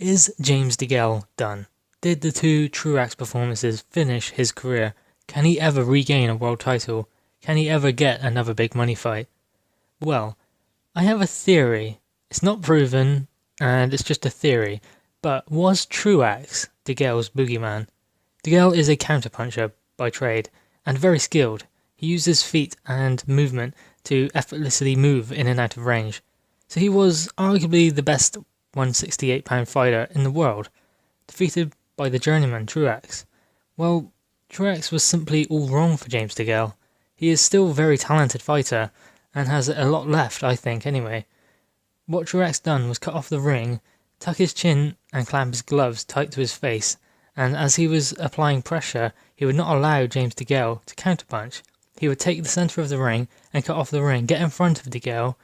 Is James Degale done? Did the two Truax performances finish his career? Can he ever regain a world title? Can he ever get another big money fight? Well, I have a theory. It's not proven, and it's just a theory. But was Truax Degale's boogeyman? Degale is a counterpuncher by trade, and very skilled. He uses feet and movement to effortlessly move in and out of range. So he was arguably the best 168-pound fighter in the world, defeated by the journeyman Truax. Well, Truax was simply all wrong for James Degale. He is still a very talented fighter, and has a lot left, I think, anyway. What Truax done was cut off the ring, tuck his chin and clamp his gloves tight to his face, and as he was applying pressure, he would not allow James Degale to counterpunch. He would take the centre of the ring and cut off the ring, get in front of Degale,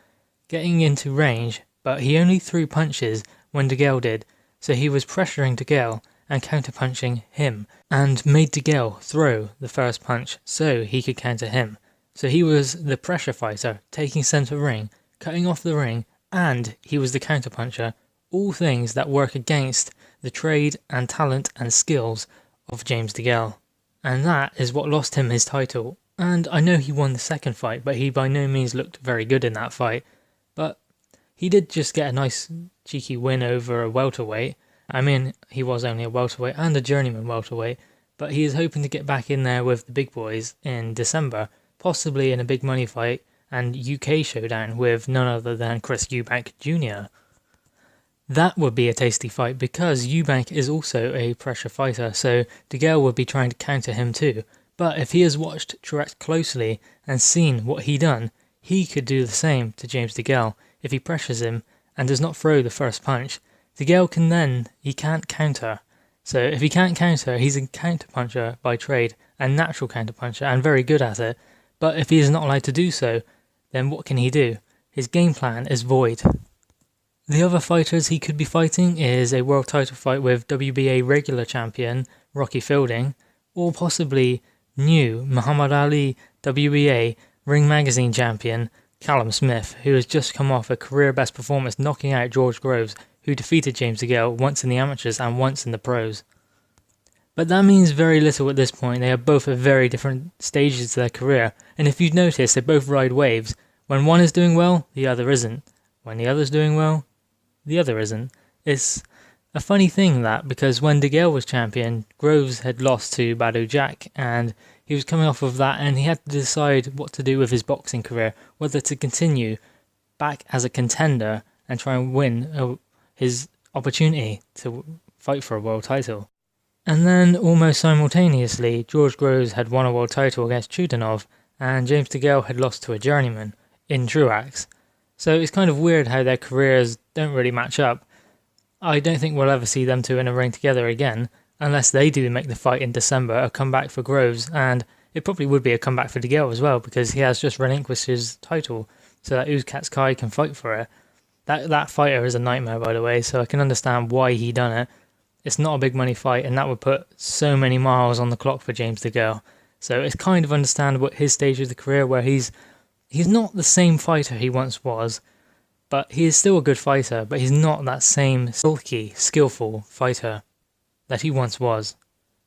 getting into range, but he only threw punches when Degale did, so he was pressuring Degale and counterpunching him, and made Degale throw the first punch so he could counter him. So he was the pressure fighter, taking centre ring, cutting off the ring, and he was the counterpuncher, all things that work against the trade and talent and skills of James Degale. And that is what lost him his title. And I know he won the second fight, but he by no means looked very good in that fight. But he did just get a nice cheeky win over a welterweight. I mean, he was only a welterweight and a journeyman welterweight, but he is hoping to get back in there with the big boys in December, possibly in a big money fight and UK showdown with none other than Chris Eubank Jr. That would be a tasty fight because Eubank is also a pressure fighter, so Degale would be trying to counter him too. But if he has watched Truax closely and seen what he done, he could do the same to James Degale if he pressures him and does not throw the first punch. Degale he can't counter. So if he can't counter, he's a counterpuncher by trade, a natural counterpuncher and very good at it. But if he is not allowed to do so, then what can he do? His game plan is void. The other fighters he could be fighting is a world title fight with WBA regular champion Rocky Fielding, or possibly new Muhammad Ali WBA Ring Magazine champion Callum Smith, who has just come off a career best performance knocking out George Groves, who defeated James Degale once in the amateurs and once in the pros. But that means very little at this point. They are both at very different stages of their career, and if you've noticed, they both ride waves. When one is doing well, the other isn't. When the other's doing well, the other isn't. It's a funny thing that, because when Degale was champion, Groves had lost to Badu Jack, and he was coming off of that, and he had to decide what to do with his boxing career, whether to continue back as a contender and try and win his opportunity to fight for a world title. And then, almost simultaneously, George Groves had won a world title against Chudanov, and James Degale had lost to a journeyman in Truax. So it's kind of weird how their careers don't really match up. I don't think we'll ever see them two in a ring together again, unless they do make the fight in December, a comeback for Groves, and it probably would be a comeback for Degale as well, because he has just relinquished his title, so that Uzcatskai can fight for it. That fighter is a nightmare, by the way, so I can understand why he done it. It's not a big money fight, and that would put so many miles on the clock for James Degale. So it's kind of understandable at his stage of the career where he's not the same fighter he once was, but he is still a good fighter, but he's not that same sulky, skillful fighter that he once was.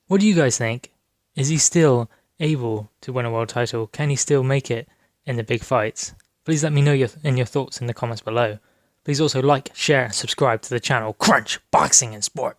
What do you guys think? Is he still able to win a world title? Can he still make it in the big fights? Please let me know your thoughts in the comments below. Please also like, share, and subscribe to the channel Crunch Boxing and Sport.